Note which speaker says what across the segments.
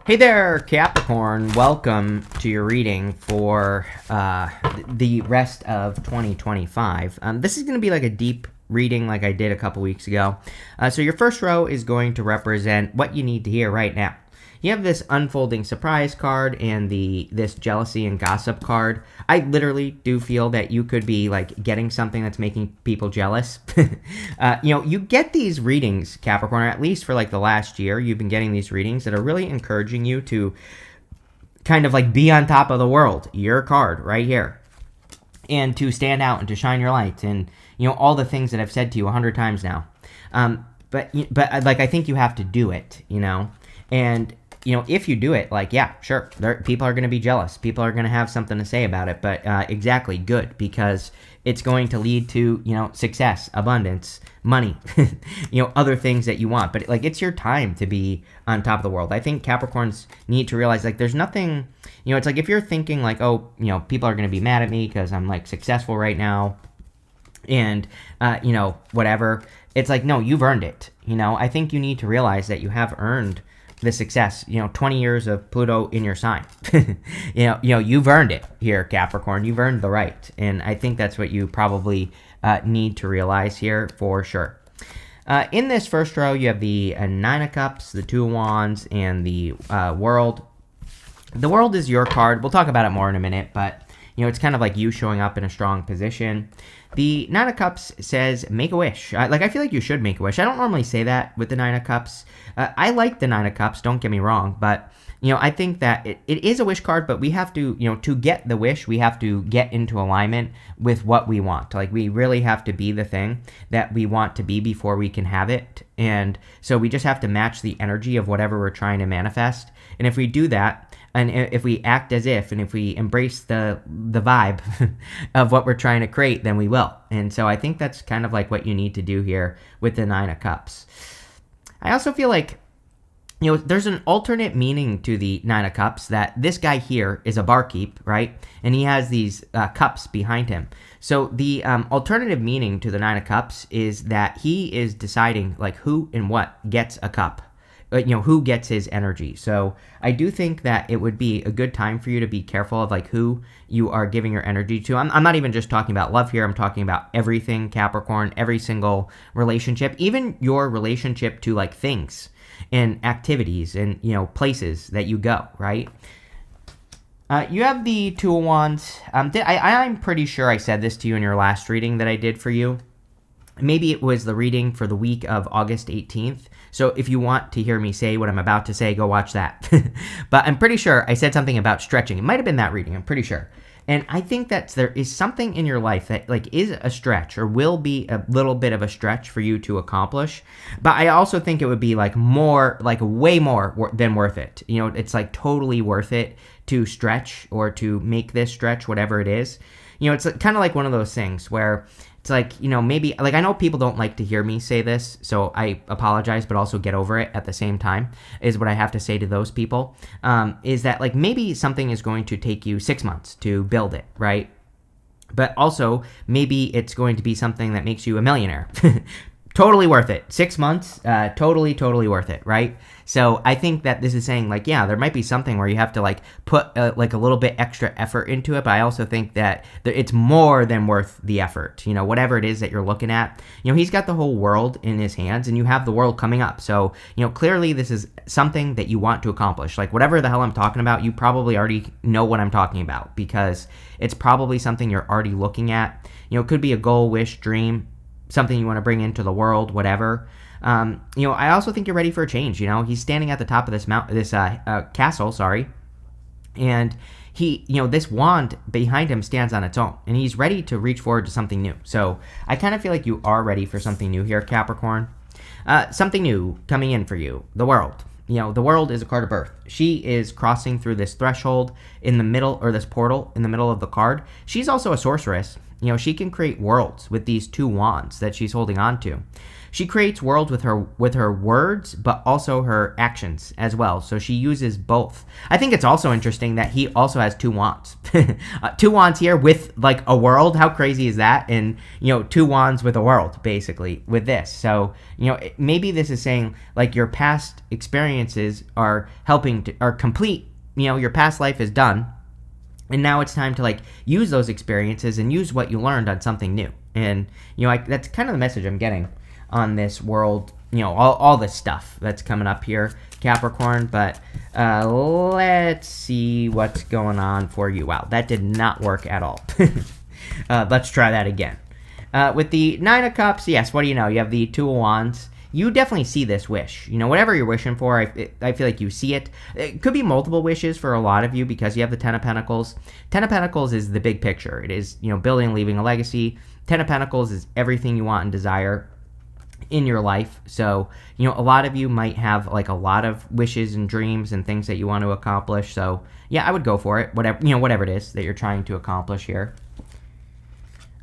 Speaker 1: Hey there, Capricorn. Welcome to your reading for the rest of 2025. This is going to be like a deep reading like I did a couple weeks ago. So your first row is going to represent what you need to hear right now. You have this unfolding surprise card and this jealousy and gossip card. I literally do feel that you could be like getting something that's making people jealous. You get these readings, Capricorn, or at least for like the last year, you've been getting these readings that are really encouraging you to kind of like be on top of the world. Your card right here. And to stand out and to shine your light and, all the things that I've said to you 100 times now. But like, I think you have to do it, and if you do it, like, yeah, sure, people are going to be jealous. People are going to have something to say about it. But exactly, good, because it's going to lead to, success, abundance, money, other things that you want. But, like, it's your time to be on top of the world. I think Capricorns need to realize, like, there's nothing, it's like if you're thinking, like, oh, people are going to be mad at me because I'm, like, successful right now and, whatever. It's like, no, you've earned it. I think you need to realize that you have earned the success, 20 years of Pluto in your sign. You've earned it here, Capricorn. You've earned the right. And I think that's what you probably need to realize here for sure. In this first row, you have the Nine of Cups, the Two of Wands, and the World. The World is your card. We'll talk about it more in a minute, but it's kind of like you showing up in a strong position. The Nine of Cups says, make a wish. I feel like you should make a wish. I don't normally say that with the Nine of Cups. I like the Nine of Cups, don't get me wrong, but, I think that it is a wish card, but we have to, to get the wish, we have to get into alignment with what we want. Like, we really have to be the thing that we want to be before we can have it. And so we just have to match the energy of whatever we're trying to manifest. And if we do that, and if we act as if, and if we embrace the vibe of what we're trying to create, then we will. And so I think that's kind of like what you need to do here with the Nine of Cups. I also feel like, there's an alternate meaning to the Nine of Cups, that this guy here is a barkeep, right? And he has these cups behind him. So the alternative meaning to the Nine of Cups is that he is deciding like who and what gets a cup. Who gets his energy. So I do think that it would be a good time for you to be careful of like who you are giving your energy to. I'm not even just talking about love here. I'm talking about everything, Capricorn, every single relationship, even your relationship to like things and activities and, places that you go, right? You have the Two of Wands. I'm pretty sure I said this to you in your last reading that I did for you. Maybe it was the reading for the week of August 18th. So if you want to hear me say what I'm about to say, go watch that. But I'm pretty sure I said something about stretching. It might have been that reading. I'm pretty sure. And I think that there is something in your life that like is a stretch or will be a little bit of a stretch for you to accomplish. But I also think it would be like more, like way more than worth it. It's like totally worth it to stretch or to make this stretch, whatever it is. It's kind of like one of those things where it's like, maybe, like, I know people don't like to hear me say this, so I apologize, but also get over it at the same time, is what I have to say to those people, is that, like, maybe something is going to take you 6 months to build it, right? But also, maybe it's going to be something that makes you a millionaire. Totally worth it. 6 months, totally worth it, right? So I think that this is saying, like, yeah, there might be something where you have to, like, put, like, a little bit extra effort into it, but I also think that it's more than worth the effort, whatever it is that you're looking at. He's got the whole world in his hands, and you have the world coming up. So, clearly this is something that you want to accomplish. Like, whatever the hell I'm talking about, you probably already know what I'm talking about, because it's probably something you're already looking at. It could be a goal, wish, dream, something you want to bring into the world, whatever. I also think you're ready for a change. He's standing at the top of this castle, and he, this wand behind him stands on its own, and he's ready to reach forward to something new. So I kind of feel like you are ready for something new here, Capricorn. Something new coming in for you, the World. The World is a card of birth. She is crossing through this threshold in the middle, or this portal in the middle of the card. She's also a sorceress. You know, she can create worlds with these 2 wands that she's holding on to. She creates worlds with her words, but also her actions as well. So she uses both. I think it's also interesting that he also has 2 wands. 2 wands here with like a world. How crazy is that? And, you know, 2 wands with a world, basically, with this. So, you know, maybe this is saying like your past experiences are complete. You know, your past life is done. And now it's time to like use those experiences and use what you learned on something new. And, you know, that's kind of the message I'm getting on this world, you know, all this stuff that's coming up here, Capricorn. But let's see what's going on for you. Wow, that did not work at all. Let's try that again. With the 9 of Cups, yes, what do you know? You have the 2 of Wands. You definitely see this wish. You know, whatever you're wishing for, I feel like you see it. It could be multiple wishes for a lot of you because you have the 10 of Pentacles. 10 of Pentacles is the big picture. It is, you know, building and leaving a legacy. 10 of Pentacles is everything you want and desire in your life. So, you know, a lot of you might have like a lot of wishes and dreams and things that you want to accomplish. So, yeah, I would go for it. Whatever it is that you're trying to accomplish here.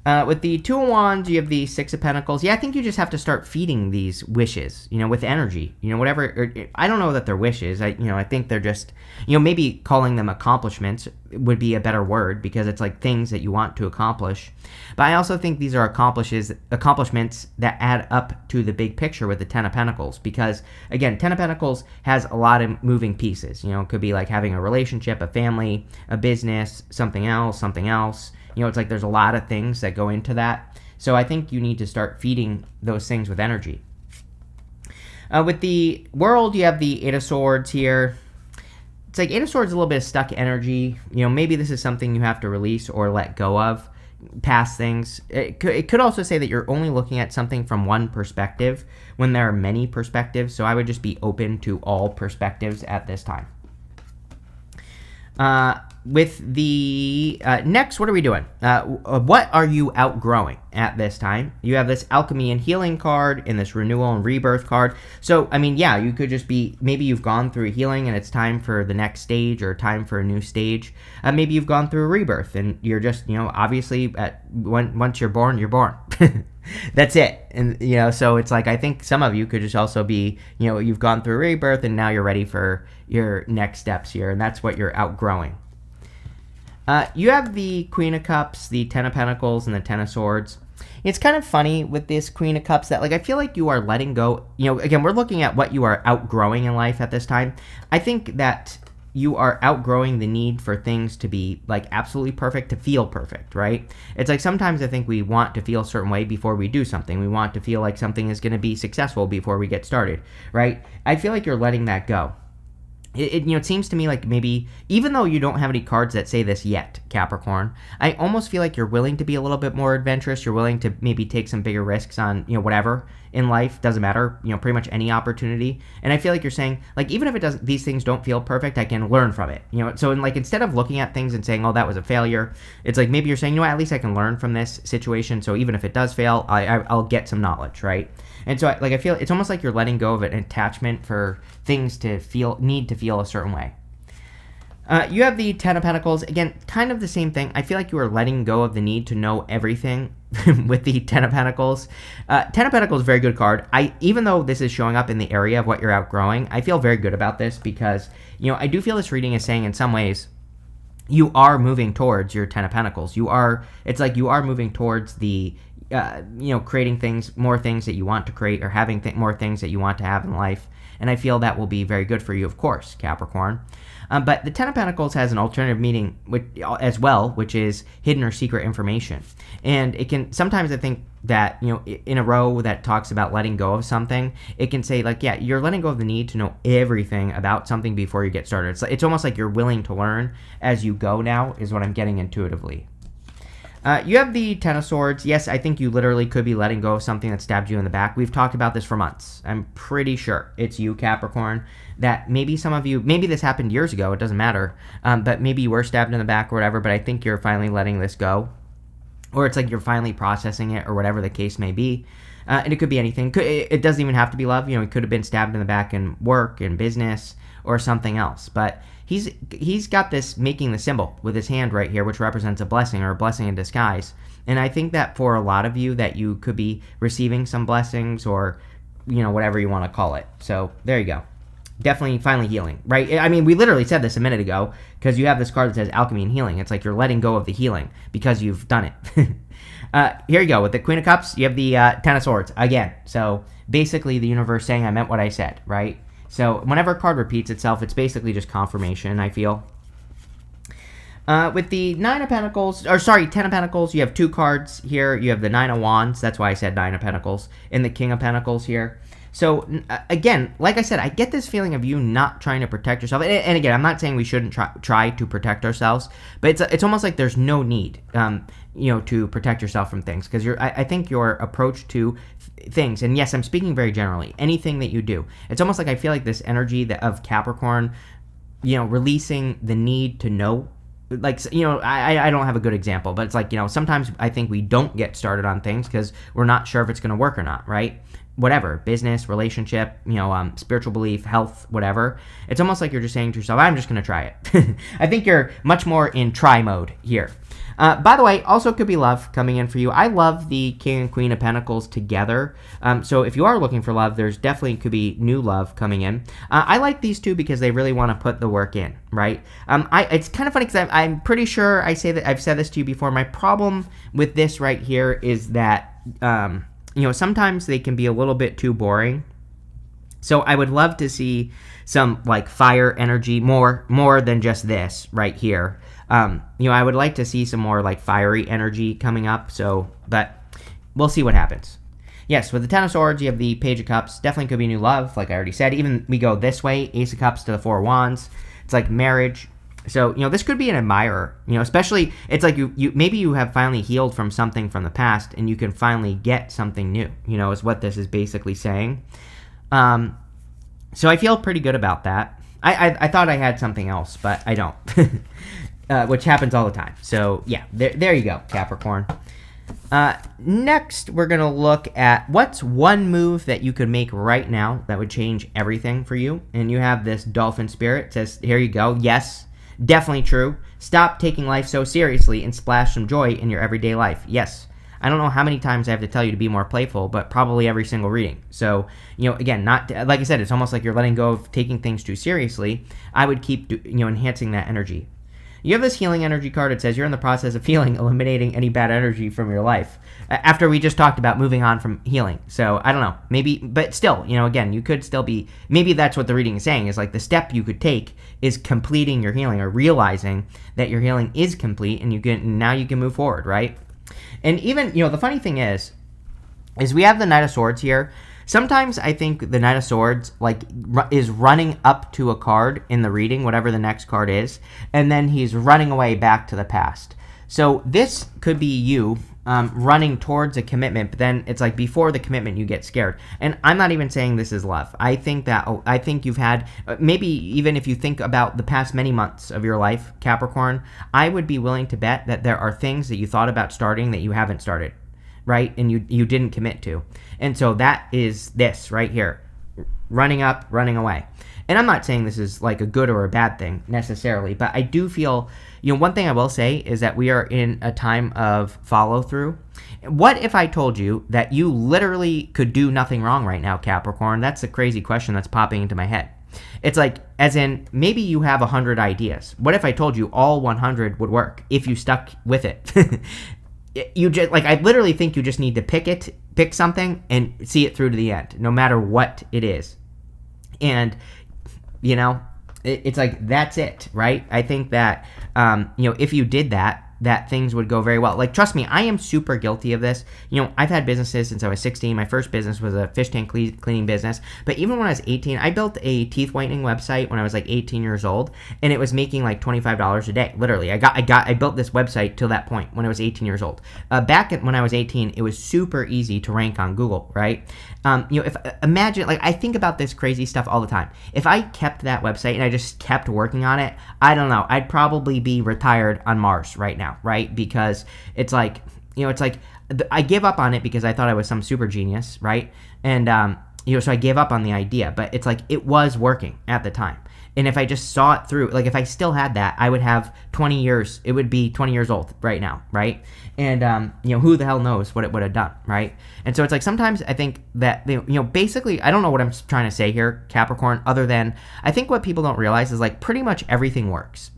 Speaker 1: With the 2 of Wands, you have the 6 of Pentacles. Yeah, I think you just have to start feeding these wishes, you know, with energy. You know, whatever. I don't know that they're wishes. I think they're just, you know, maybe calling them accomplishments would be a better word because it's like things that you want to accomplish. But I also think these are accomplishments that add up to the big picture with the 10 of Pentacles. Because, again, 10 of Pentacles has a lot of moving pieces. You know, it could be like having a relationship, a family, a business, something else. You know, it's like there's a lot of things that go into that. So I think you need to start feeding those things with energy. With the World, you have the 8 of Swords here. It's like 8 of Swords is a little bit of stuck energy. You know, maybe this is something you have to release or let go of. Past things. It could also say that you're only looking at something from one perspective when there are many perspectives. So I would just be open to all perspectives at this time. With the next, what are we doing? What are you outgrowing at this time? You have this Alchemy and Healing card and this Renewal and Rebirth card. So, I mean, yeah, you could just be, maybe you've gone through healing and it's time for the next stage or time for a new stage. Maybe you've gone through a rebirth and you're just, you know, obviously once you're born, you're born. That's it. And, you know, so it's like, I think some of you could just also be, you know, you've gone through rebirth and now you're ready for your next steps here. And that's what you're outgrowing. You have the Queen of Cups, the 10 of Pentacles, and the 10 of Swords. It's kind of funny with this Queen of Cups that, like, I feel like you are letting go. You know, again, we're looking at what you are outgrowing in life at this time. I think that you are outgrowing the need for things to be, like, absolutely perfect, to feel perfect, right? It's like sometimes I think we want to feel a certain way before we do something. We want to feel like something is going to be successful before we get started, right? I feel like you're letting that go. It seems to me like maybe, even though you don't have any cards that say this yet, Capricorn, I almost feel like you're willing to be a little bit more adventurous. You're willing to maybe take some bigger risks on, you know, whatever in life. Doesn't matter, you know, pretty much any opportunity. And I feel like you're saying, like, even if it doesn't, these things don't feel perfect, I can learn from it. You know, so instead of looking at things and saying, oh, that was a failure, it's like maybe you're saying, you know what, at least I can learn from this situation. So even if it does fail, I'll get some knowledge, right? And so, I feel it's almost like you're letting go of an attachment for things to need to feel a certain way. You have the 10 of Pentacles. Again, kind of the same thing. I feel like you are letting go of the need to know everything with the 10 of Pentacles. 10 of Pentacles is a very good card. Even though this is showing up in the area of what you're outgrowing, I feel very good about this because, you know, I do feel this reading is saying in some ways you are moving towards your 10 of Pentacles. It's like you are moving towards the creating more things that you want to create or having more things that you want to have in life. And I feel that will be very good for you, of course, Capricorn. But the 10 of Pentacles has an alternative meaning as well, which is hidden or secret information. And it can, sometimes I think that, you know, in a row that talks about letting go of something, it can say like, yeah, you're letting go of the need to know everything about something before you get started. It's almost like you're willing to learn as you go now is what I'm getting intuitively. You have the 10 of Swords. Yes, I think you literally could be letting go of something that stabbed you in the back. We've talked about this for months. I'm pretty sure it's you, Capricorn, that maybe some of you, maybe this happened years ago, it doesn't matter, but maybe you were stabbed in the back or whatever, but I think you're finally letting this go. Or it's like you're finally processing it or whatever the case may be. And it could be anything. It doesn't even have to be love. You know, he could have been stabbed in the back in work, in business, or something else. But he's got this making the symbol with his hand right here, which represents a blessing or a blessing in disguise. And I think that for a lot of you that you could be receiving some blessings or, whatever you want to call it. So there you go. Definitely finally healing, right? I mean, we literally said this a minute ago because you have this card that says alchemy and healing. It's like you're letting go of the healing because you've done it. Here you go. With the Queen of Cups, you have the Ten of Swords again. So basically the universe saying I meant what I said, right? So whenever a card repeats itself, it's basically just confirmation, I feel. With the Ten of Pentacles, you have two cards here. You have the Nine of Wands. That's why I said Nine of Pentacles. And the King of Pentacles here. So, again, like I said, I get this feeling of you not trying to protect yourself. And again, I'm not saying we shouldn't try to protect ourselves, but it's almost like there's no need, to protect yourself from things. Because I think your approach to things, and yes, I'm speaking very generally, anything that you do, it's almost like I feel like this energy of Capricorn, releasing the need to know. Like, I don't have a good example, but it's like, sometimes I think we don't get started on things because we're not sure if it's going to work or not, right? Whatever, business, relationship, spiritual belief, health, whatever. It's almost like you're just saying to yourself, I'm just going to try it. I think you're much more in try mode here. By the way, also could be love coming in for you. I love the King and Queen of Pentacles together. So if you are looking for love, there's definitely could be new love coming in. I like these two because they really want to put the work in, right? It's kind of funny because I'm pretty sure I've said this to you before. My problem with this right here is that, sometimes they can be a little bit too boring. So I would love to see some like fire energy, more than just this right here. I would like to see some more like fiery energy coming up. So, but we'll see what happens. Yes, with the Ten of Swords, you have the Page of Cups. Definitely could be new love, like I already said. Even we go this way, Ace of Cups to the Four of Wands. It's like marriage. So, this could be an admirer, especially it's like you maybe you have finally healed from something from the past and you can finally get something new, is what this is basically saying. So I feel pretty good about that. I thought I had something else, but I don't, which happens all the time. So yeah, there you go, Capricorn. Next, we're going to look at what's one move that you could make right now that would change everything for you. And you have this dolphin spirit. It says, here you go. Yes. Definitely true. Stop taking life so seriously and splash some joy in your everyday life. Yes. I don't know how many times I have to tell you to be more playful, but probably every single reading. So, again, not like I said, it's almost like you're letting go of taking things too seriously. I would keep, enhancing that energy. You have this healing energy card. It says you're in the process of healing, eliminating any bad energy from your life. After we just talked about moving on from healing. So, I don't know. Maybe, but still, again, you could still be, maybe that's what the reading is saying, is like the step you could take is completing your healing or realizing that your healing is complete and now you can move forward, right? And even, the funny thing is we have the Knight of Swords here. Sometimes I think the Knight of Swords is running up to a card in the reading, whatever the next card is, and then he's running away back to the past. So this could be you running towards a commitment, but then it's like before the commitment you get scared. And I'm not even saying this is love. I think you've had, maybe even if you think about the past many months of your life, Capricorn, I would be willing to bet that there are things that you thought about starting that you haven't started. Right? And you didn't commit to. And so that is this right here. Running up, running away. And I'm not saying this is like a good or a bad thing necessarily, but I do feel, one thing I will say is that we are in a time of follow through. What if I told you that you literally could do nothing wrong right now, Capricorn? That's a crazy question that's popping into my head. It's like, as in, maybe you have 100 ideas. What if I told you all 100 would work if you stuck with it? You just I literally think you just need to pick something and see it through to the end, no matter what it is. And it's like that's it, right? I think that if you did that things would go very well. Like, trust me, I am super guilty of this. I've had businesses since I was 16. My first business was a fish tank cleaning business. But even when I was 18, I built a teeth whitening website when I was 18 years old, and it was making $25 a day. Literally, I built this website till that point when I was 18 years old. When I was 18, it was super easy to rank on Google, right? Imagine, I think about this crazy stuff all the time. If I kept that website and I just kept working on it, I don't know, I'd probably be retired on Mars right now, right? Because it's like, I gave up on it because I thought I was some super genius, right? And, so I gave up on the idea, but it's like, it was working at the time. And if I just saw it through, like if I still had that, I would have 20 years. It would be 20 years old right now, right? And who the hell knows what it would have done, right? And so it's like sometimes I think that basically I don't know what I'm trying to say here, Capricorn, other than I think what people don't realize is like pretty much everything works.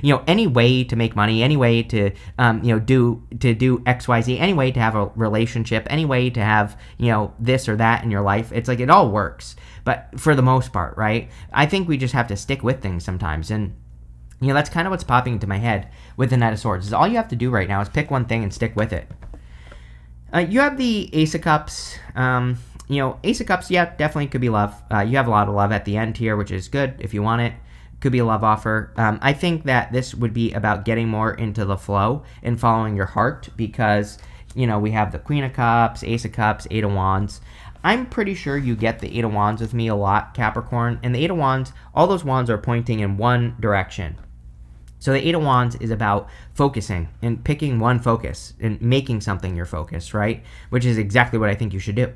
Speaker 1: Any way to make money, any way to do XYZ, any way to have a relationship, any way to have this or that in your life. It's like it all works, but for the most part, right? I think we just have to stick with things sometimes, and that's kind of what's popping into my head with the Knight of Swords. Is all you have to do right now is pick one thing and stick with it. You have the Ace of Cups. Ace of Cups, yeah, definitely could be love. You have a lot of love at the end here, which is good if you want it. Could be a love offer. I think that this would be about getting more into the flow and following your heart, because we have the Queen of Cups, Ace of Cups, Eight of Wands. I'm pretty sure you get the Eight of Wands with me a lot, Capricorn. And the Eight of Wands, all those wands are pointing in one direction. So the Eight of Wands is about focusing and picking one focus and making something your focus, right? Which is exactly what I think you should do.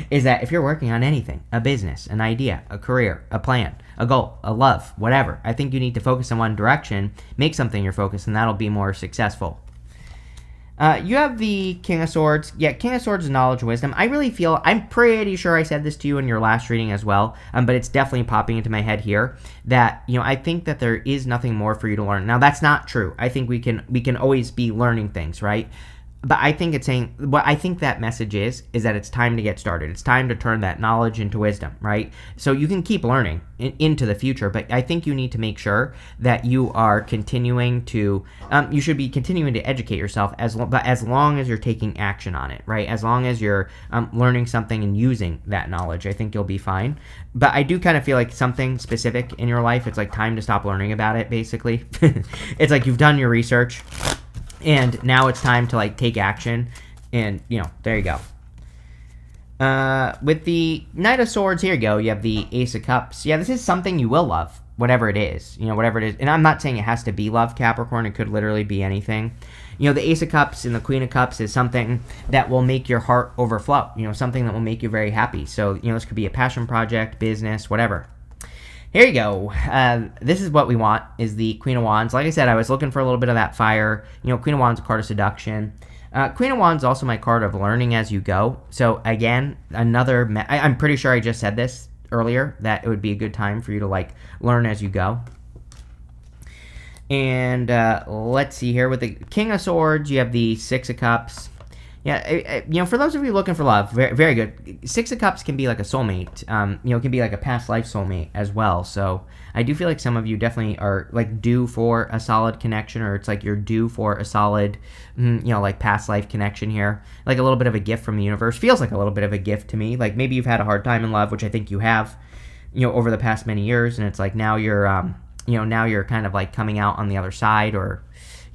Speaker 1: Is that if you're working on anything, a business, an idea, a career, a plan, a goal, a love, whatever, I think you need to focus in one direction, make something your focus, and that'll be more successful. You have the King of Swords. Yeah, King of Swords is knowledge, wisdom. I really feel, I'm pretty sure I said this to you in your last reading as well, but it's definitely popping into my head here that, I think that there is nothing more for you to learn. Now, that's not true. I think we can always be learning things, right? But I think it's saying, what I think that message is that it's time to get started. It's time to turn that knowledge into wisdom, right? So you can keep learning into the future, but I think you need to make sure that you are continuing to, you should be continuing to educate yourself but as long as you're taking action on it, right? As long as you're learning something and using that knowledge, I think you'll be fine. But I do kind of feel like something specific in your life, it's like time to stop learning about it, basically. It's like you've done your research, and now it's time to take action, and there you go. With the Knight of Swords, here you go. You have the Ace of Cups. Yeah, this is something you will love, whatever it is. Whatever it is. And I'm not saying it has to be love, Capricorn. It could literally be anything. The Ace of Cups and the Queen of Cups is something that will make your heart overflow. Something that will make you very happy. So, this could be a passion project, business, whatever. Here you go. This is what we want, is the Queen of Wands. Like I said, I was looking for a little bit of that fire. Queen of Wands, a card of seduction. Queen of Wands is also my card of learning as you go. So again, I'm pretty sure I just said this earlier, that it would be a good time for you to learn as you go. And let's see here. With the King of Swords, you have the Six of Cups. Yeah, for those of you looking for love, very, very good. Six of Cups can be like a soulmate. It can be like a past life soulmate as well. So I do feel like some of you definitely are due for a solid connection, or it's like you're due for a solid, past life connection here. Like a little bit of a gift from the universe. Feels like a little bit of a gift to me. Like maybe you've had a hard time in love, which I think you have, over the past many years, and it's like now you're, now you're kind of coming out on the other side, or,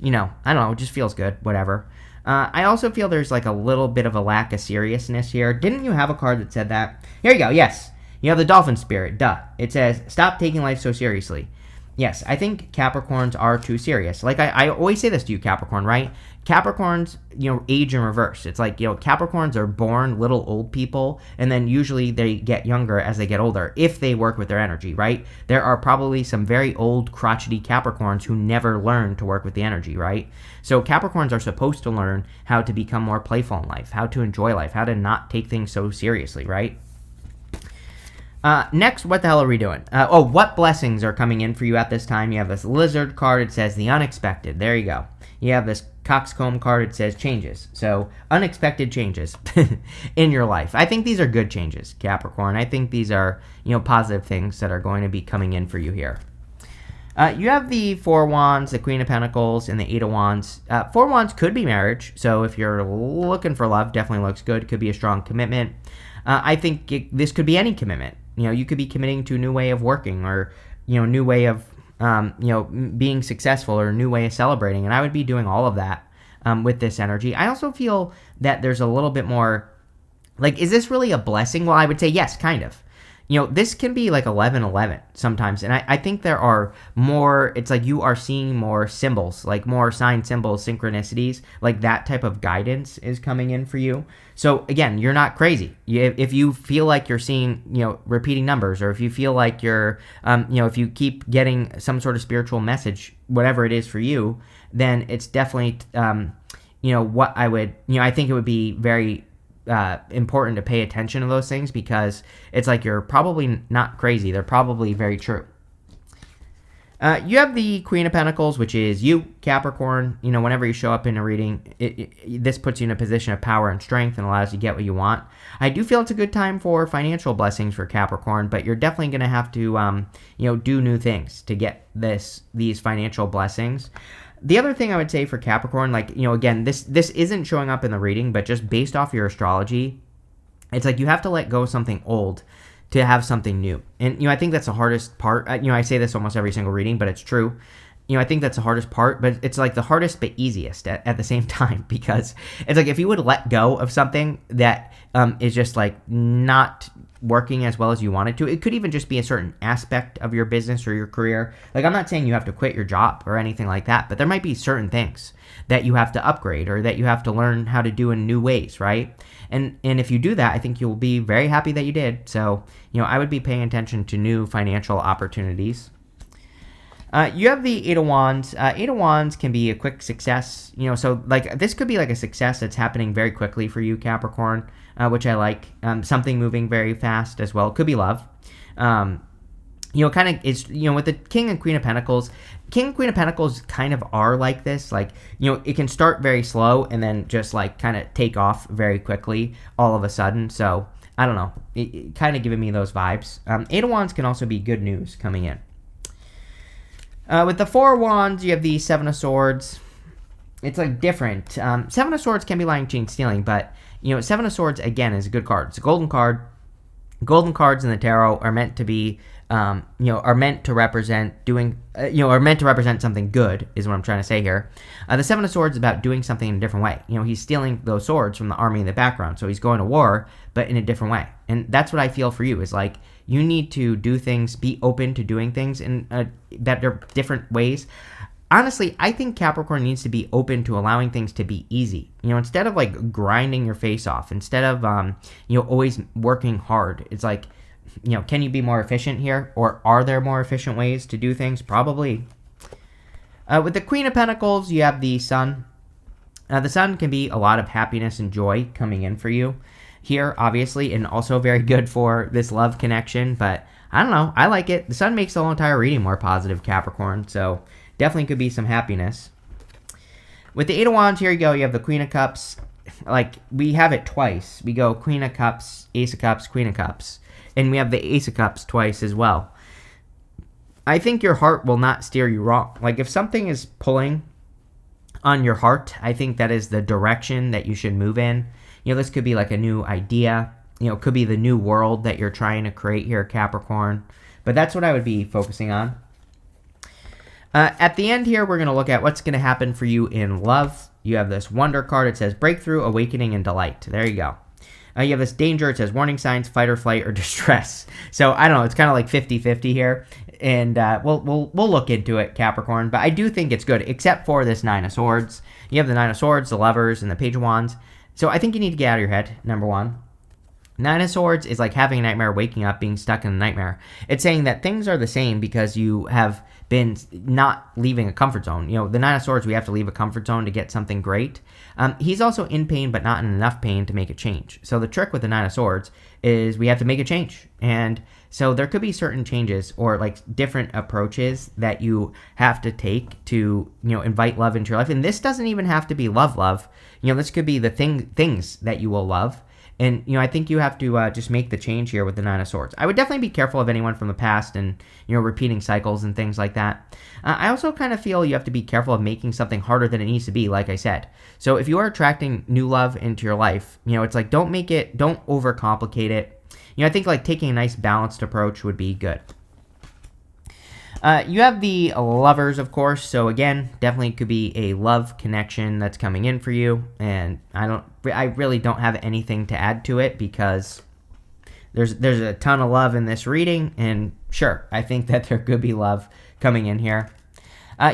Speaker 1: I don't know, it just feels good, whatever. I also feel there's a little bit of a lack of seriousness here. Didn't you have a card that said that? Here you go, yes. You have the Dolphin Spirit, duh. It says, stop taking life so seriously. Yes, I think Capricorns are too serious. I always say this to you, Capricorn, right? Capricorns, age in reverse. It's Capricorns are born little old people, and then usually they get younger as they get older, if they work with their energy, right? There are probably some very old, crotchety Capricorns who never learn to work with the energy, right? So Capricorns are supposed to learn how to become more playful in life, how to enjoy life, how to not take things so seriously, right? Next, what the hell are we doing? What blessings are coming in for you at this time? You have this Lizard card. It says the unexpected. There you go. You have this Coxcomb card. It says changes. So unexpected changes in your life. I think these are good changes, Capricorn. I think these are, positive things that are going to be coming in for you here. You have the Four Wands, the Queen of Pentacles, and the Eight of Wands. Four Wands could be marriage. So if you're looking for love, definitely looks good. Could be a strong commitment. I think this could be any commitment. You could be committing to a new way of working, or, new way of, being successful, or a new way of celebrating. And I would be doing all of that with this energy. I also feel that there's a little bit more, is this really a blessing? Well, I would say yes, kind of. this can be like 11-11 sometimes. And I think there are more, it's like you are seeing more symbols, like more sign symbols, synchronicities, like that type of guidance is coming in for you. So again, you're not crazy. If you feel like you're seeing, repeating numbers, or if you feel like you're, if you keep getting some sort of spiritual message, whatever it is for you, then it's definitely, what I would, I think it would be very important to pay attention to those things, because it's like you're probably not crazy. They're probably very true. You have the Queen of Pentacles, which is you, Capricorn. Whenever you show up in a reading, this puts you in a position of power and strength and allows you to get what you want. I do feel it's a good time for financial blessings for Capricorn, but you're definitely going to have to, do new things to get these financial blessings. The other thing I would say for Capricorn, again, this isn't showing up in the reading, but just based off your astrology, it's like you have to let go of something old to have something new. And, I think that's the hardest part. I say this almost every single reading, but it's true. I think that's the hardest part, but it's like the hardest but easiest at the same time, because it's like if you would let go of something that is just like not working as well as you want it to. It could even just be a certain aspect of your business or your career. Like, I'm not saying you have to quit your job or anything like that, but there might be certain things that you have to upgrade or that you have to learn how to do in new ways, right? And if you do that, I think you'll be very happy that you did. So, I would be paying attention to new financial opportunities. You have the Eight of Wands. Eight of Wands can be a quick success. So like this could be like a success that's happening very quickly for you, Capricorn, which I like. Something moving very fast as well. Could be love. Kind of it's, with the King and Queen of Pentacles, King and Queen of Pentacles kind of are like this. Like, it can start very slow and then just like kind of take off very quickly all of a sudden. So I don't know. It kind of giving me those vibes. Eight of Wands can also be good news coming in. With the Four of Wands, you have the Seven of Swords. It's like different. Seven of Swords can be lying, cheating, stealing, but Seven of Swords again is a good card. It's a golden card. Golden cards in the tarot are meant to be, are meant to represent are meant to represent something good, is what I'm trying to say here. The Seven of Swords is about doing something in a different way. He's stealing those swords from the army in the background, so he's going to war, but in a different way. And that's what I feel for you, is like, you need to do things, be open to doing things in that are different ways. Honestly, I think Capricorn needs to be open to allowing things to be easy. Instead of like grinding your face off, instead of, always working hard. It's like, can you be more efficient here? Or are there more efficient ways to do things? Probably. With the Queen of Pentacles, you have the Sun. The Sun can be a lot of happiness and joy coming in for you here, obviously, and also very good for this love connection. But I don't know. I like it. The Sun makes the whole entire reading more positive, Capricorn. So definitely could be some happiness. With the Eight of Wands, here you go. You have the Queen of Cups. Like, we have it twice. We go Queen of Cups, Ace of Cups, Queen of Cups. And we have the Ace of Cups twice as well. I think your heart will not steer you wrong. Like, if something is pulling on your heart, I think that is the direction that you should move in. This could be like a new idea. It could be the new world that you're trying to create here, Capricorn. But that's what I would be focusing on. At the end here, we're going to look at what's going to happen for you in love. You have this Wonder card. It says Breakthrough, Awakening, and Delight. There you go. You have this Danger. It says Warning Signs, Fight or Flight, or Distress. So, I don't know. It's kind of like 50-50 here. And we'll look into it, Capricorn. But I do think it's good, except for this Nine of Swords. You have the Nine of Swords, the Lovers, and the Page of Wands. So I think you need to get out of your head, number one. Nine of Swords is like having a nightmare, waking up, being stuck in a nightmare. It's saying that things are the same because you have been not leaving a comfort zone. The Nine of Swords, we have to leave a comfort zone to get something great. He's also in pain, but not in enough pain to make a change. So the trick with the Nine of Swords is we have to make a change. And so there could be certain changes or like different approaches that you have to take to, invite love into your life. And this doesn't even have to be love. This could be the things that you will love. And, I think you have to just make the change here with the Nine of Swords. I would definitely be careful of anyone from the past and, repeating cycles and things like that. I also kind of feel you have to be careful of making something harder than it needs to be, like I said. So if you are attracting new love into your life, it's like don't overcomplicate it. I think like taking a nice balanced approach would be good. You have the Lovers, of course. So again, definitely could be a love connection that's coming in for you. And I really don't have anything to add to it because there's a ton of love in this reading, and sure, I think that there could be love coming in here.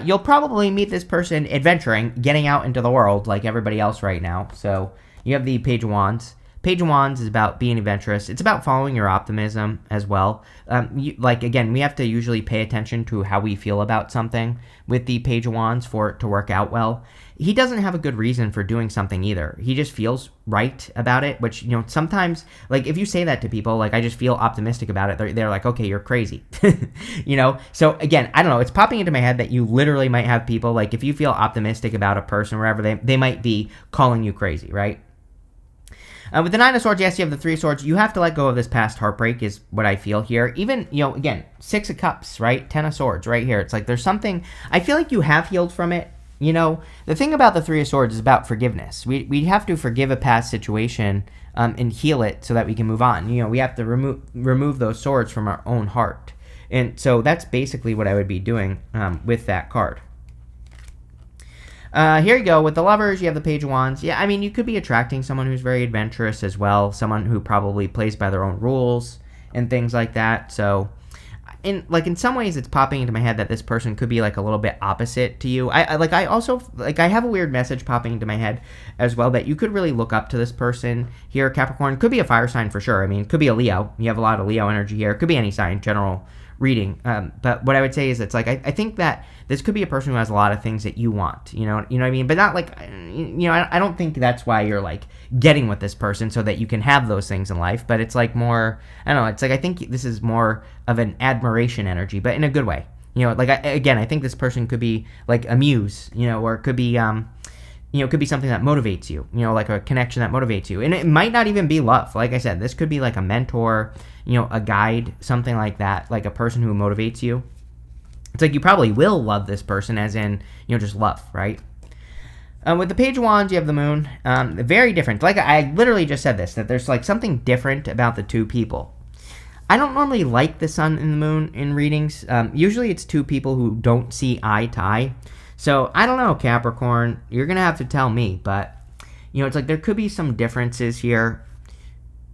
Speaker 1: You'll probably meet this person adventuring, getting out into the world like everybody else right now. So you have the Page of Wands. Page of Wands is about being adventurous. It's about following your optimism as well. Again, we have to usually pay attention to how we feel about something with the Page of Wands for it to work out well. He doesn't have a good reason for doing something either. He just feels right about it, which, sometimes, like, if you say that to people, like, I just feel optimistic about it, they're like, okay, you're crazy. So, again, I don't know. It's popping into my head that you literally might have people, like, if you feel optimistic about a person or whatever, they might be calling you crazy, right? With the Nine of Swords, yes, you have the Three of Swords. You have to let go of this past heartbreak is what I feel here. Even, again, Six of Cups, right? 10 of Swords right here. It's like there's something, I feel like you have healed from it. The thing about the Three of Swords is about forgiveness. We have to forgive a past situation and heal it so that we can move on. We have to remove those swords from our own heart. And so that's basically what I would be doing with that card. Here you go. With the Lovers, you have the Page of Wands. Yeah, I mean, you could be attracting someone who's very adventurous as well. Someone who probably plays by their own rules and things like that. So, in some ways, it's popping into my head that this person could be, like, a little bit opposite to you. I have a weird message popping into my head as well that you could really look up to this person here. Capricorn could be a fire sign for sure. I mean, it could be a Leo. You have a lot of Leo energy here. It could be any sign, general reading. But what I would say is it's like, I think that this could be a person who has a lot of things that you want, you know what I mean? But not like, I don't think that's why you're like getting with this person so that you can have those things in life. But it's like more, I don't know, it's like, I think this is more of an admiration energy, but in a good way. I think this person could be like a muse, or it could be, it could be something that motivates you, like a connection that motivates you. And it might not even be love. Like I said, this could be like a mentor, a guide, something like that, like a person who motivates you. It's like you probably will love this person as in, just love, right? With the Page of Wands, you have the Moon. Very different. Like I literally just said this, that there's like something different about the two people. I don't normally like the Sun and the Moon in readings. Usually it's two people who don't see eye to eye. So I don't know, Capricorn. You're going to have to tell me. But, it's like there could be some differences here.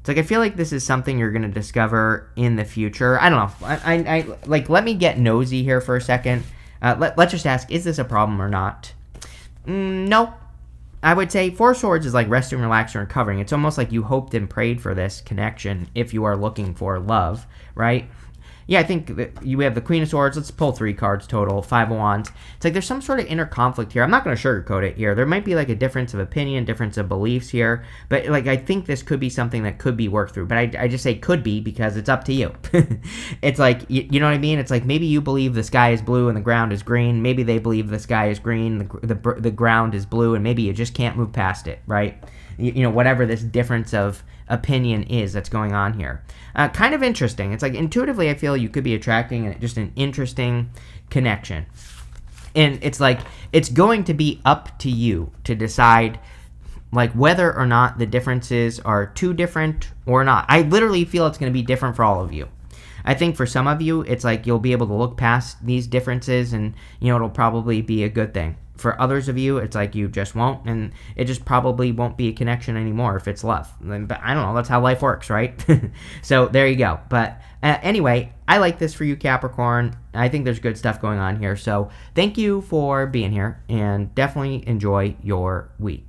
Speaker 1: It's like I feel like this is something you're going to discover in the future. I don't know. I let me get nosy here for a second. Let's just ask, is this a problem or not? No. I would say Four Swords is like resting, relaxing, and recovering. It's almost like you hoped and prayed for this connection if you are looking for love, right? Yeah, I think that you have the Queen of Swords. Let's pull 3 cards total. 5 of Wands. It's like there's some sort of inner conflict here. I'm not going to sugarcoat it here. There might be like a difference of opinion, difference of beliefs here. But like I think this could be something that could be worked through. But I just say could be because it's up to you. It's like, you know what I mean? It's like maybe you believe the sky is blue and the ground is green. Maybe they believe the sky is green, the ground is blue, and maybe you just can't move past it, right? Whatever this difference of opinion is that's going on here. Kind of interesting. It's like intuitively I feel you could be attracting just an interesting connection. And it's like it's going to be up to you to decide like whether or not the differences are too different or not. I literally feel it's going to be different for all of you. I think for some of you, it's like you'll be able to look past these differences and, it'll probably be a good thing. For others of you, it's like you just won't, and it just probably won't be a connection anymore if it's love. But I don't know, that's how life works, right? So there you go. But anyway, I like this for you, Capricorn. I think there's good stuff going on here. So thank you for being here, and definitely enjoy your week.